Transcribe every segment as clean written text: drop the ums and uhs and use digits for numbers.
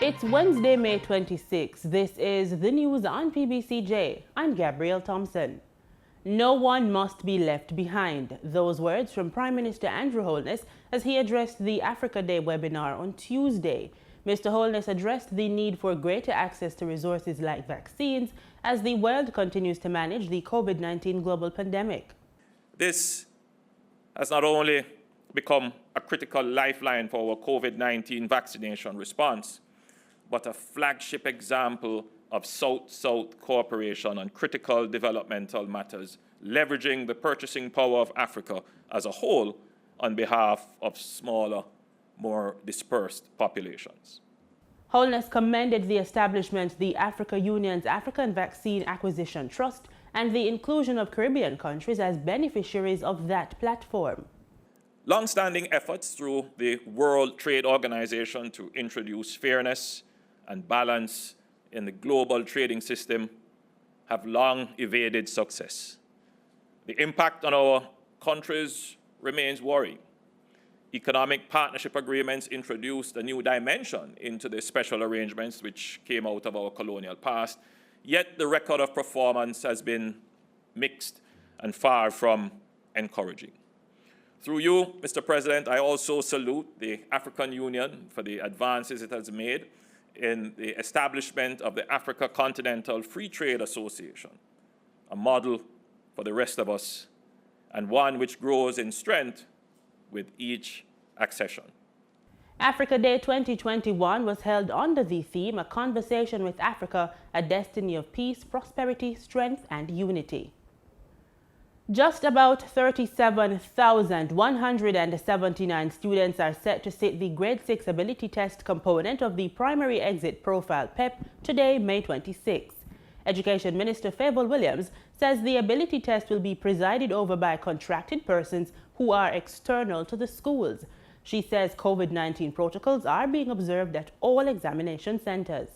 It's Wednesday, May 26. This is the news on PBCJ. I'm Gabrielle Thompson. No one must be left behind. Those words from Prime Minister Andrew Holness as he addressed the Africa Day webinar on Tuesday. Mr. Holness addressed the need for greater access to resources like vaccines as the world continues to manage the COVID-19 global pandemic. This has not only become a critical lifeline for our COVID-19 vaccination response, but a flagship example of South-South cooperation on critical developmental matters, leveraging the purchasing power of Africa as a whole on behalf of smaller, more dispersed populations. Holness commended the establishment of the Africa Union's African Vaccine Acquisition Trust and the inclusion of Caribbean countries as beneficiaries of that platform. Long-standing efforts through the World Trade Organization to introduce fairness and balance in the global trading system have long evaded success. The impact on our countries remains worrying. Economic partnership agreements introduced a new dimension into the special arrangements which came out of our colonial past, yet the record of performance has been mixed and far from encouraging. Through you, Mr. President, I also salute the African Union for the advances it has made in the establishment of the Africa Continental Free Trade Association, a model for the rest of us, and one which grows in strength with each accession. Africa Day 2021 was held under the theme, A Conversation with Africa, a Destiny of Peace, Prosperity, Strength, and Unity. Just about 37,179 students are set to sit the Grade 6 Ability Test component of the Primary Exit Profile PEP today, May 26. Education Minister Favour Williams says the ability test will be presided over by contracted persons who are external to the schools. She says COVID-19 protocols are being observed at all examination centres.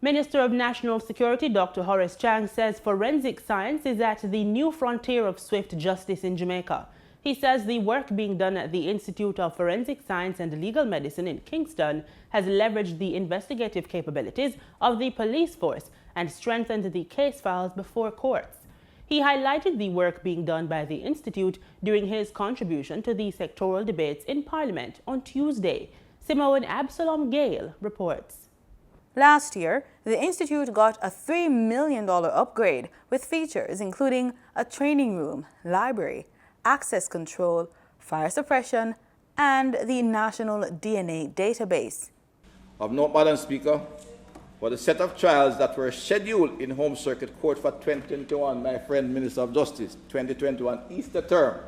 Minister of National Security Dr. Horace Chang says forensic science is at the new frontier of swift justice in Jamaica. He says the work being done at the Institute of Forensic Science and Legal Medicine in Kingston has leveraged the investigative capabilities of the police force and strengthened the case files before courts. He highlighted the work being done by the Institute during his contribution to the sectoral debates in Parliament on Tuesday. Simone Absalom Gale reports. Last year, the Institute got a $3 million upgrade with features including a training room, library, access control, fire suppression, and the National DNA Database. Of note, Madam Speaker, for the set of trials that were scheduled in Home Circuit Court for 2021, my friend Minister of Justice, 2021 Easter term,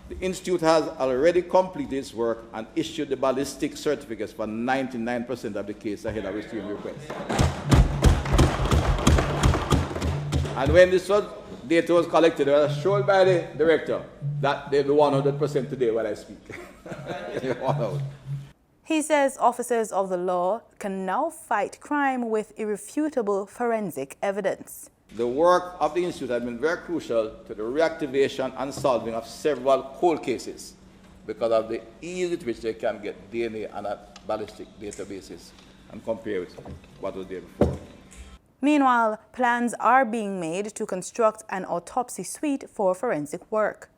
the Institute has already completed its work and issued the ballistic certificates for 99% of the cases ahead of receiving requests. And when this data was collected, it was shown by the director that they'll be 100% today when I speak. He says officers of the law can now fight crime with irrefutable forensic evidence. The work of the Institute has been very crucial to the reactivation and solving of several cold cases because of the ease with which they can get DNA and ballistic databases and compare with what was there before. Meanwhile, plans are being made to construct an autopsy suite for forensic work.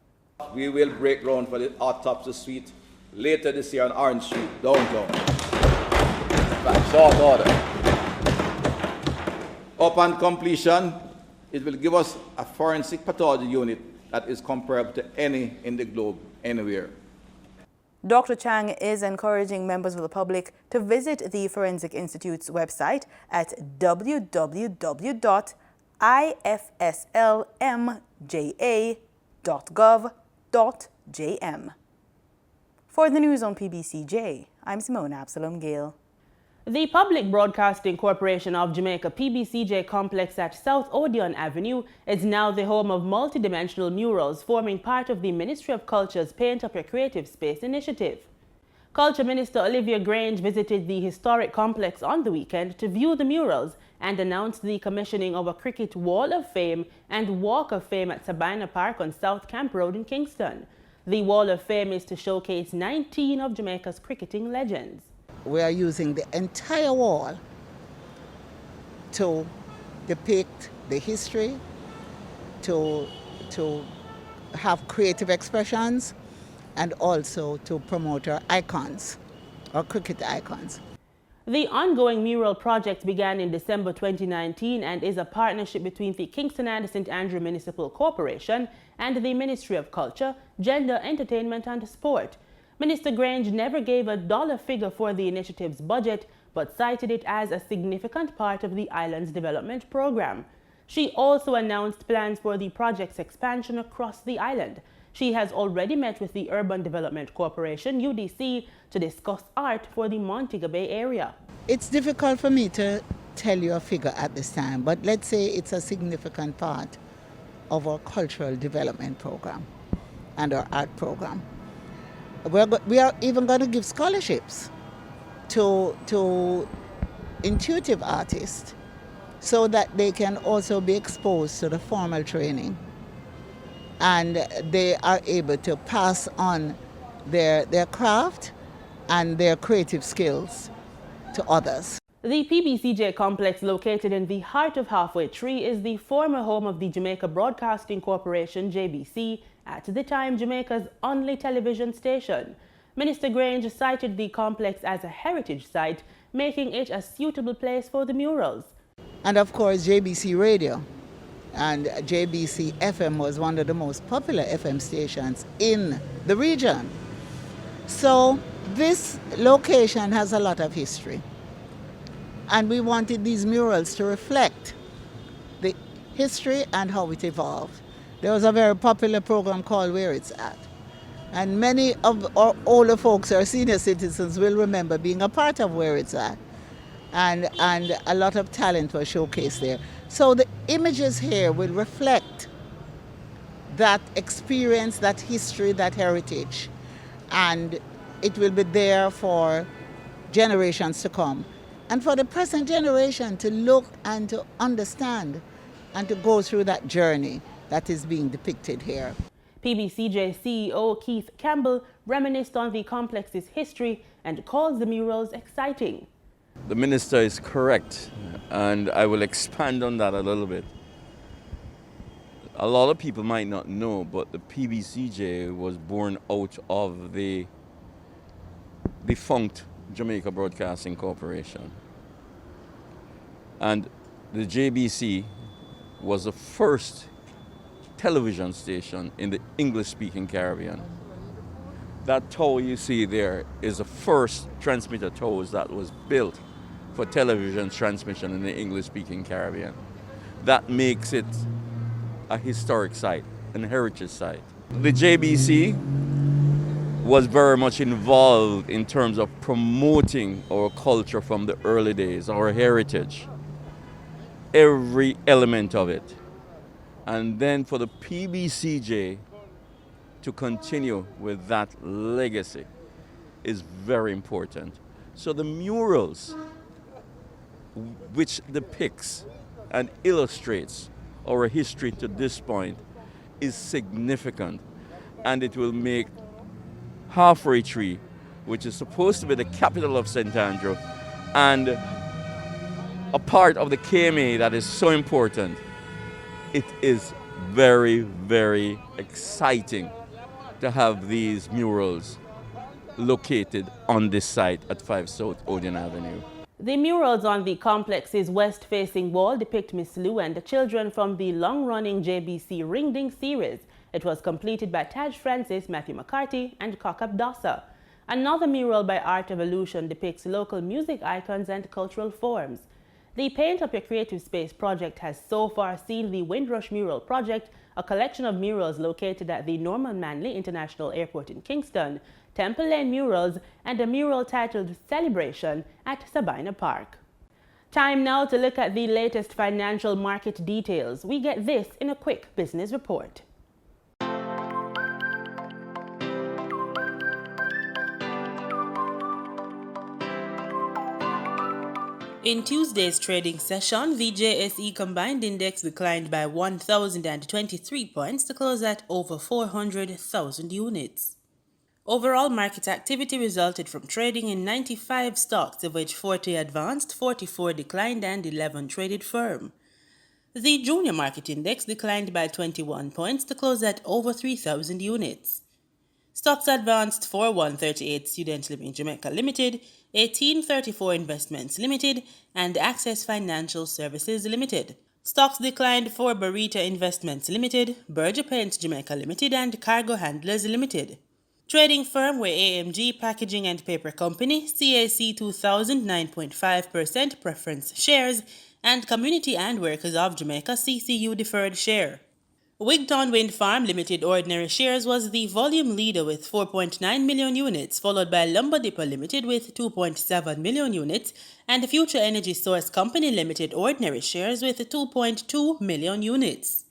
We will break ground for the autopsy suite later this year on Orange Street, downtown. By short order. Upon completion, it will give us a forensic pathology unit that is comparable to any in the globe, anywhere. Dr. Chang is encouraging members of the public to visit the Forensic Institute's website at www.ifslmja.gov.jm. For the news on PBCJ, I'm Simone Absalom Gale. The Public Broadcasting Corporation of Jamaica PBCJ complex at South Odeon Avenue is now the home of multidimensional murals forming part of the Ministry of Culture's Paint Up Your Creative Space initiative. Culture Minister Olivia Grange visited the historic complex on the weekend to view the murals and announced the commissioning of a cricket Wall of Fame and Walk of Fame at Sabina Park on South Camp Road in Kingston. The Wall of Fame is to showcase 19 of Jamaica's cricketing legends. we are using the entire wall to depict the history, to have creative expressions, and also to promote our icons, our cricket icons. The ongoing mural project began in December 2019 and is a partnership between the Kingston and St. Andrew Municipal Corporation and the Ministry of Culture, Gender, Entertainment and Sport. Minister Grange never gave a dollar figure for the initiative's budget, but cited it as a significant part of the island's development program. She also announced plans for the project's expansion across the island. She has already met with the Urban Development Corporation, UDC, to discuss art for the Montego Bay area. It's difficult for me to tell you a figure at this time, but let's say it's a significant part of our cultural development program and our art program. We are even going to give scholarships to intuitive artists so that they can also be exposed to the formal training and they are able to pass on their craft and their creative skills to others. The Pbcj complex, located in the heart of Halfway Tree, is the former home of the Jamaica Broadcasting Corporation, JBC, at the time Jamaica's only television station. Minister Grange cited the complex as a heritage site, making it a suitable place for the murals. And of course, JBC Radio and JBC FM was one of the most popular FM stations in the region. So this location has a lot of history. And we wanted these murals to reflect the history and how it evolved. There was a very popular program called Where It's At. And many of our older folks, our senior citizens, will remember being a part of Where It's At. And a lot of talent was showcased there. So the images here will reflect that experience, that history, that heritage. And it will be there for generations to come. And for the present generation to look and to understand and to go through that journey that is being depicted here. Pbcj CEO Keith Campbell reminisced on the complex's history and calls the murals exciting. The minister is correct, and I will expand on that a little bit. A lot of people might not know, but the Pbcj was born out of the defunct Jamaica Broadcasting Corporation. And the JBC was the first television station in the English-speaking Caribbean. That tower you see there is the first transmitter towers that was built for television transmission in the English-speaking Caribbean. That makes it a historic site, an heritage site. The JBC was very much involved in terms of promoting our culture from the early days, our heritage, every element of it. And then for the Pbcj to continue with that legacy is very important. So the murals, which depicts and illustrates our history to this point, is significant, and it will make Halfway Tree, which is supposed to be the capital of St. Andrew and a part of the KMA that is so important, it is very, very exciting to have these murals located on this site at 5 South Odeon Avenue. The murals on the complex's west-facing wall depict Miss Lou and the children from the long-running JBC Ring Ding series. It was completed by Taj Francis, Matthew McCarthy, and Cockap Dossa. Another mural by Art Evolution depicts local music icons and cultural forms. The Paint Up Your Creative Space project has so far seen the Windrush Mural Project, a collection of murals located at the Norman Manley International Airport in Kingston, Temple Lane Murals, and a mural titled Celebration at Sabina Park. Time now to look at the latest financial market details. We get this in a quick business report. In Tuesday's trading session, the JSE Combined Index declined by 1,023 points to close at over 400,000 units. Overall market activity resulted from trading in 95 stocks, of which 40 advanced, 44 declined, and 11 traded firm. The junior market index declined by 21 points to close at over 3,000 units. Stocks advanced for 138 Student Living Jamaica Limited, 1834 Investments Limited, and Access Financial Services Limited. Stocks declined for Barita Investments Limited, Berger Paints Jamaica Limited, and Cargo Handlers Limited. Trading firm were AMG Packaging and Paper Company, CAC 2000 9.5% preference shares, and Community and Workers of Jamaica CCU deferred share. Wigton Wind Farm Limited ordinary shares was the volume leader with 4.9 million units, followed by Lumber Depot Limited with 2.7 million units, and Future Energy Source Company Limited ordinary shares with 2.2 million units.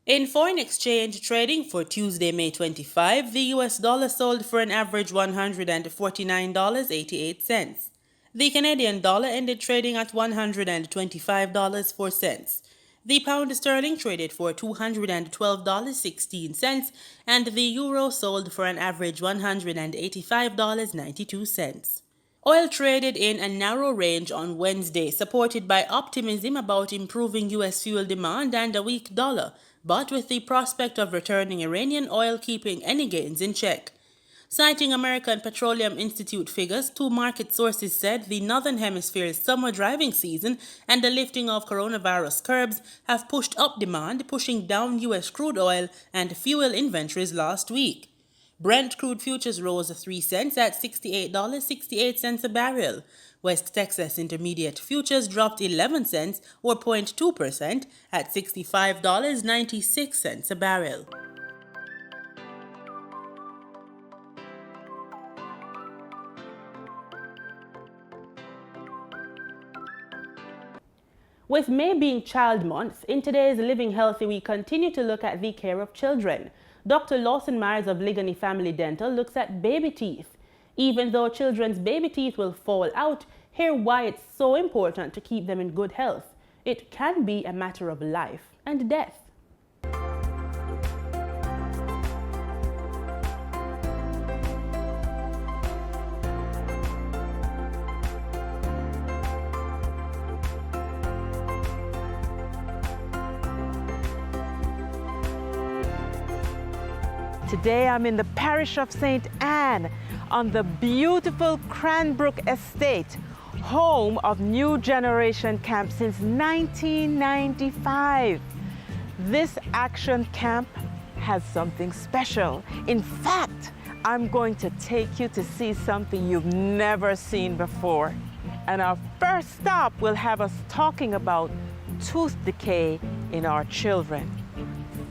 In foreign exchange trading for Tuesday, May 25, the US dollar sold for an average $149.88. The Canadian dollar ended trading at $125.04. The pound sterling traded for $212.16, and the euro sold for an average $185.92. Oil traded in a narrow range on Wednesday, supported by optimism about improving U.S. fuel demand and a weak dollar, but with the prospect of returning Iranian oil keeping any gains in check. Citing American Petroleum Institute figures, two market sources said the Northern Hemisphere's summer driving season and the lifting of coronavirus curbs have pushed up demand, pushing down U.S. crude oil and fuel inventories last week. Brent crude futures rose 3 cents at $68.68 a barrel. West Texas Intermediate futures dropped 11 cents or 0.2% at $65.96 a barrel. With May being Child Month, in today's Living Healthy, we continue to look at the care of children. Dr. Lawson Myers of Ligony Family Dental looks at baby teeth. Even though children's baby teeth will fall out, hear why it's so important to keep them in good health. It can be a matter of life and death. Today I'm in the parish of St. Anne on the beautiful Cranbrook Estate, home of New Generation Camp since 1995. This action camp has something special. In fact, I'm going to take you to see something you've never seen before. And our first stop will have us talking about tooth decay in our children.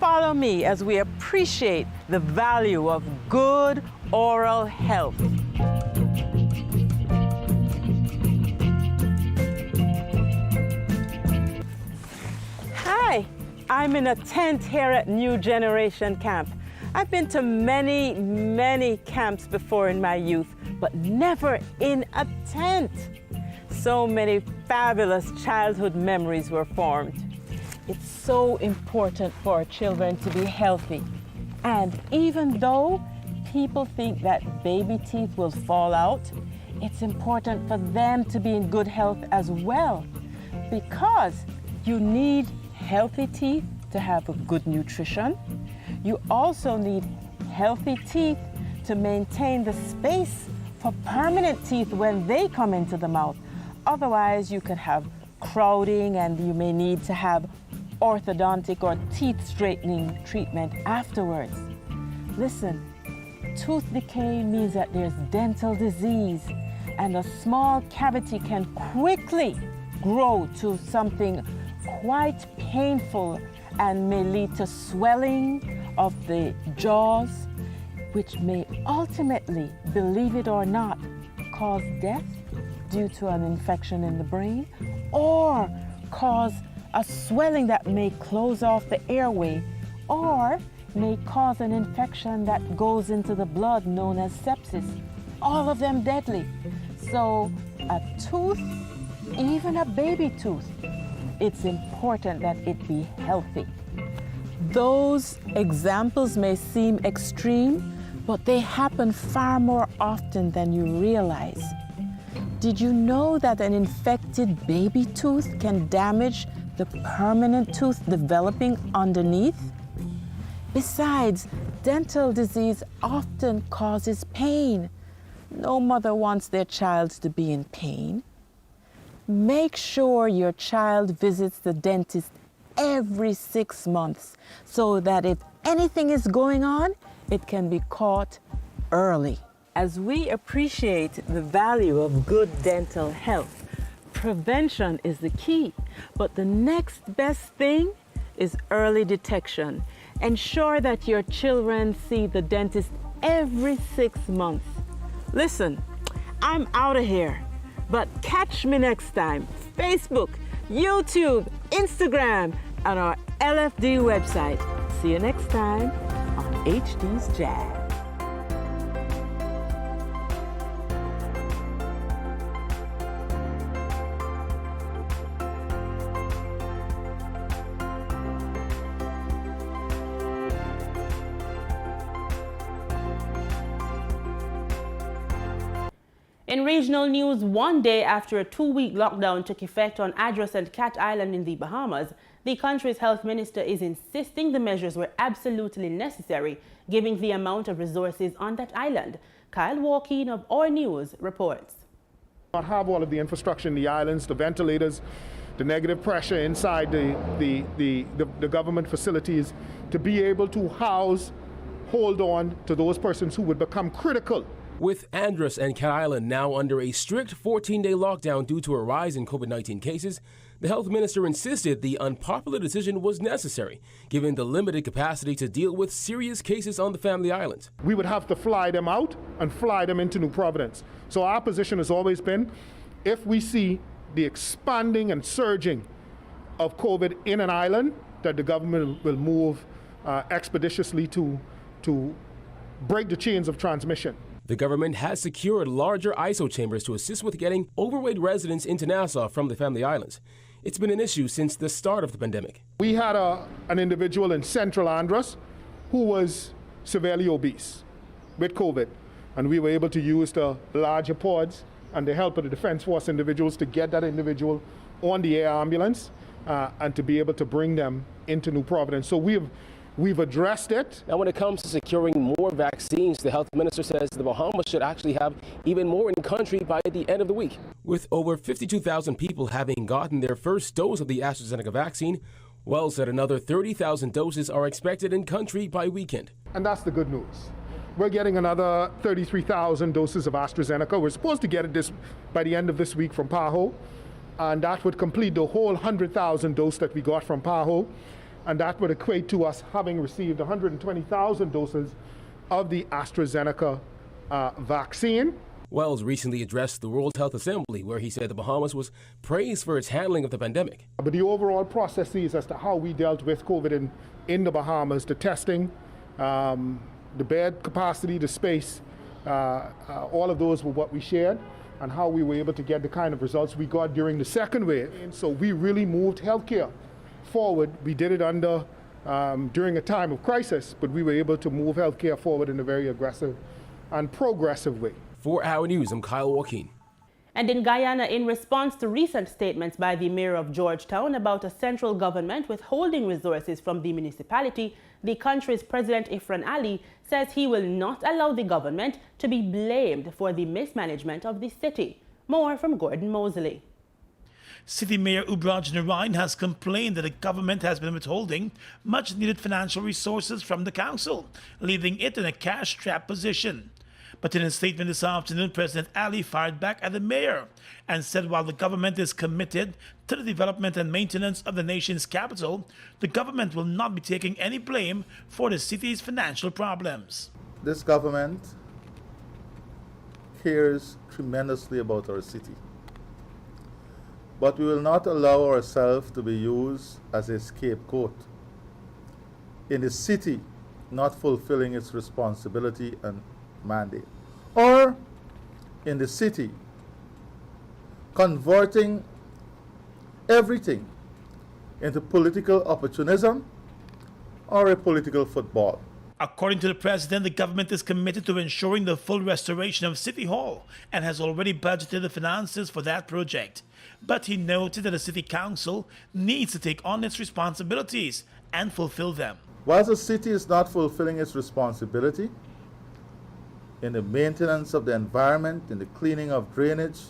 Follow me as we appreciate the value of good oral health. Hi, I'm in a tent here at New Generation Camp. I've been to many camps before in my youth, but never in a tent. So many fabulous childhood memories were formed. It's so important for our children to be healthy. And even though people think that baby teeth will fall out, it's important for them to be in good health as well, because you need healthy teeth to have a good nutrition. You also need healthy teeth to maintain the space for permanent teeth when they come into the mouth. Otherwise, you could have crowding and you may need to have orthodontic or teeth straightening treatment afterwards. Listen, tooth decay means that there's dental disease, and a small cavity can quickly grow to something quite painful and may lead to swelling of the jaws, which may ultimately, believe it or not, cause death due to an infection in the brain, or cause a swelling that may close off the airway, or may cause an infection that goes into the blood known as sepsis. All of them deadly. So a tooth, even a baby tooth, it's important that it be healthy. Those examples may seem extreme, but they happen far more often than you realize. Did you know that an infected baby tooth can damage the permanent tooth developing underneath? Besides, dental disease often causes pain. No mother wants their child to be in pain. Make sure your child visits the dentist every 6 months so that if anything is going on, it can be caught early. As we appreciate the value of good dental health, prevention is the key, but the next best thing is early detection. Ensure that your children see the dentist every 6 months. Listen, I'm out of here, but catch me next time. Facebook, YouTube, Instagram, and our LFD website. See you next time on HD's Jazz. In regional news, one day after a 2-week lockdown took effect on Address and Cat Island in the Bahamas, the country's health minister is insisting the measures were absolutely necessary, given the amount of resources on that island. Kyle Walkeen of Our News reports. Not have all of the infrastructure in the islands, the ventilators, the negative pressure inside the government facilities to be able to hold on to those persons who would become critical. With Andros and Cat Island now under a strict 14-day lockdown due to a rise in COVID-19 cases, the health minister insisted the unpopular decision was necessary, given the limited capacity to deal with serious cases on the family islands. We would have to fly them out and fly them into New Providence. So our position has always been, if we see the expanding and surging of COVID in an island, that the government will move expeditiously to break the chains of transmission. The government has secured larger ISO chambers to assist with getting overweight residents into Nassau from the family islands. It's been an issue since the start of the pandemic. We had an individual in Central Andros who was severely obese with COVID, and we were able to use the larger pods and the help of the Defense Force individuals to get that individual on the air ambulance and to be able to bring them into New Providence. So we've addressed it. Now, when it comes to securing more vaccines, the health minister says the Bahamas should actually have even more in the country by the end of the week. With over 52,000 people having gotten their first dose of the AstraZeneca vaccine, Wells said another 30,000 doses are expected in country by weekend. And that's the good news. We're getting another 33,000 doses of AstraZeneca. We're supposed to get it by the end of this week from PAHO, and that would complete the whole 100,000 dose that we got from PAHO. And that would equate to us having received 120,000 doses of the AstraZeneca vaccine. Wells recently addressed the World Health Assembly, where he said the Bahamas was praised for its handling of the pandemic. But the overall processes as to how we dealt with COVID in the Bahamas, the testing, the bed capacity, the space, all of those were what we shared, and how we were able to get the kind of results we got during the second wave. And so we really moved healthcare forward. We did it during a time of crisis, but we were able to move healthcare forward in a very aggressive and progressive way. For Our News, I'm Kyle Walkeen. And in Guyana, in response to recent statements by the mayor of Georgetown about a central government withholding resources from the municipality, the country's President Ifran Ali says he will not allow the government to be blamed for the mismanagement of the city. More from Gordon Mosley. City Mayor Ubraj Narain has complained that the government has been withholding much-needed financial resources from the council, leaving it in a cash-strapped position. But in a statement this afternoon, President Ali fired back at the mayor and said while the government is committed to the development and maintenance of the nation's capital, the government will not be taking any blame for the city's financial problems. This government cares tremendously about our city. But we will not allow ourselves to be used as a scapegoat in the city not fulfilling its responsibility and mandate, or in the city converting everything into political opportunism or a political football. According to the president, the government is committed to ensuring the full restoration of City Hall and has already budgeted the finances for that project. But he noted that the City Council needs to take on its responsibilities and fulfill them. Whilst the city is not fulfilling its responsibility in the maintenance of the environment, in the cleaning of drainage,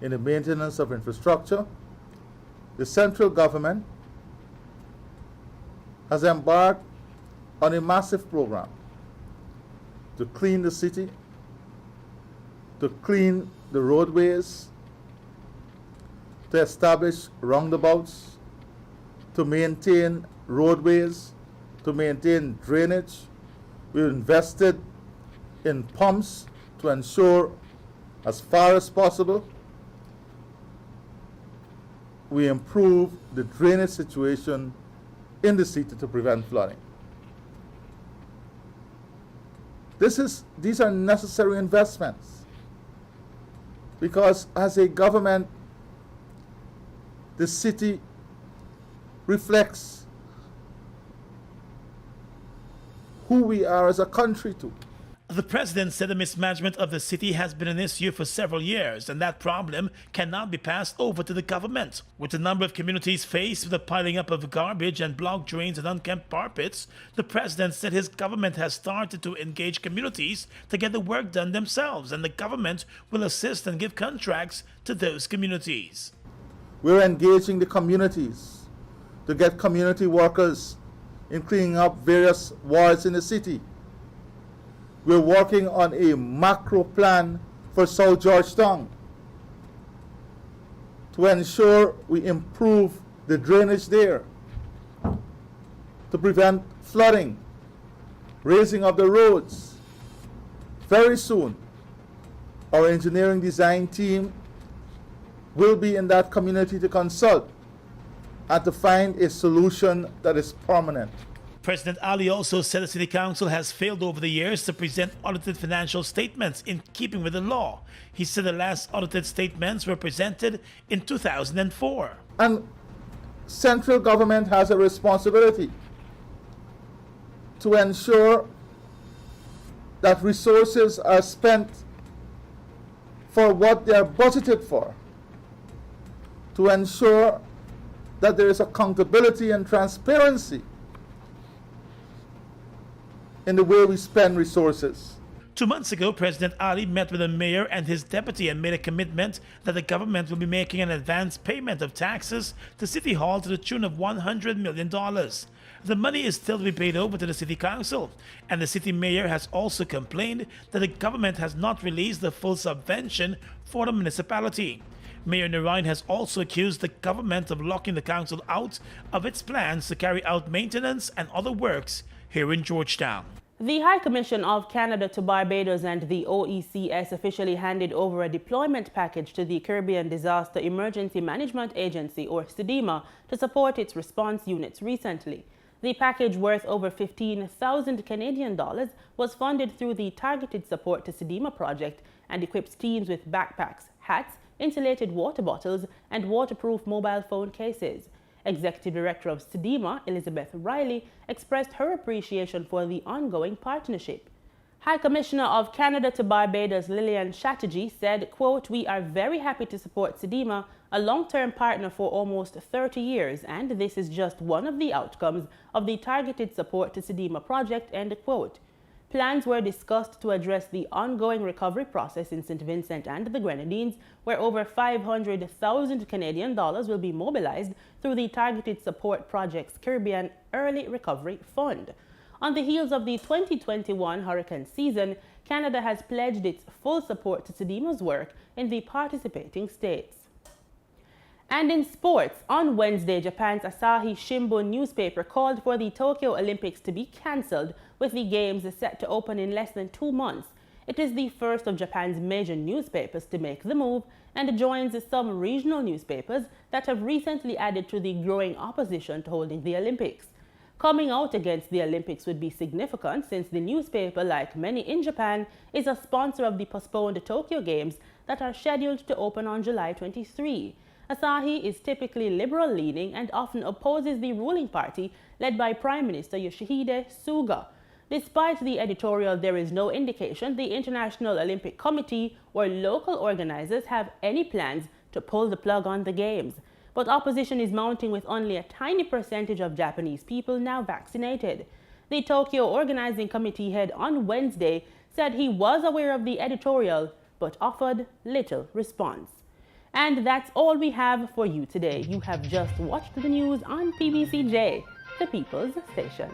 in the maintenance of infrastructure, the central government has embarked on a massive program to clean the city, to clean the roadways, to establish roundabouts, to maintain roadways, to maintain drainage. We've invested in pumps to ensure, as far as possible, we improve the drainage situation in the city to prevent flooding. These are necessary investments because as a government, the city reflects who we are as a country too. The president said the mismanagement of the city has been an issue for several years, and that problem cannot be passed over to the government. With a number of communities faced with the piling up of garbage and blocked drains and unkempt carpets, the president said his government has started to engage communities to get the work done themselves, and the government will assist and give contracts to those communities. We're engaging the communities to get community workers in cleaning up various wards in the city. We're working on a macro plan for South Georgetown to ensure we improve the drainage there, to prevent flooding, raising of the roads. Very soon, our engineering design team will be in that community to consult and to find a solution that is permanent. President Ali also said the City Council has failed over the years to present audited financial statements in keeping with the law. He said the last audited statements were presented in 2004. And central government has a responsibility to ensure that resources are spent for what they are budgeted for, to ensure that there is accountability and transparency in the way we spend resources. 2 months ago, President Ali met with the mayor and his deputy and made a commitment that the government will be making an advance payment of taxes to City Hall to the tune of $100 million. The money is still to be paid over to the City Council, and the city mayor has also complained that the government has not released the full subvention for the municipality. Mayor Narain has also accused the government of locking the council out of its plans to carry out maintenance and other works here in Georgetown. The High Commission of Canada to Barbados and the OECS officially handed over a deployment package to the Caribbean Disaster Emergency Management Agency, or CDEMA, to support its response units recently. The package, worth over 15,000 Canadian dollars, was funded through the Targeted Support to Sedima project and equips teams with backpacks, hats, insulated water bottles, and waterproof mobile phone cases. Executive Director of Sedima, Elizabeth Riley, expressed her appreciation for the ongoing partnership. High Commissioner of Canada to Barbados, Lillian Chatterjee, said, quote, "We are very happy to support Sedima, a long-term partner for almost 30 years, and this is just one of the outcomes of the Targeted Support to Sedima project," end quote. Plans were discussed to address the ongoing recovery process in St. Vincent and the Grenadines, where over 500,000 Canadian dollars will be mobilized through the Targeted Support Project's Caribbean Early Recovery Fund. On the heels of the 2021 hurricane season, Canada has pledged its full support to Sedima's work in the participating states. And in sports, on Wednesday, Japan's Asahi Shimbun newspaper called for the Tokyo Olympics to be cancelled, with the games set to open in less than 2 months. It is the first of Japan's major newspapers to make the move and joins some regional newspapers that have recently added to the growing opposition to holding the Olympics. Coming out against the Olympics would be significant since the newspaper, like many in Japan, is a sponsor of the postponed Tokyo Games that are scheduled to open on July 23. Asahi is typically liberal-leaning and often opposes the ruling party led by Prime Minister Yoshihide Suga. Despite the editorial, there is no indication the International Olympic Committee or local organizers have any plans to pull the plug on the Games. But opposition is mounting with only a tiny percentage of Japanese people now vaccinated. The Tokyo Organizing Committee head on Wednesday said he was aware of the editorial, but offered little response. And that's all we have for you today. You have just watched the news on PBCJ, the People's Station.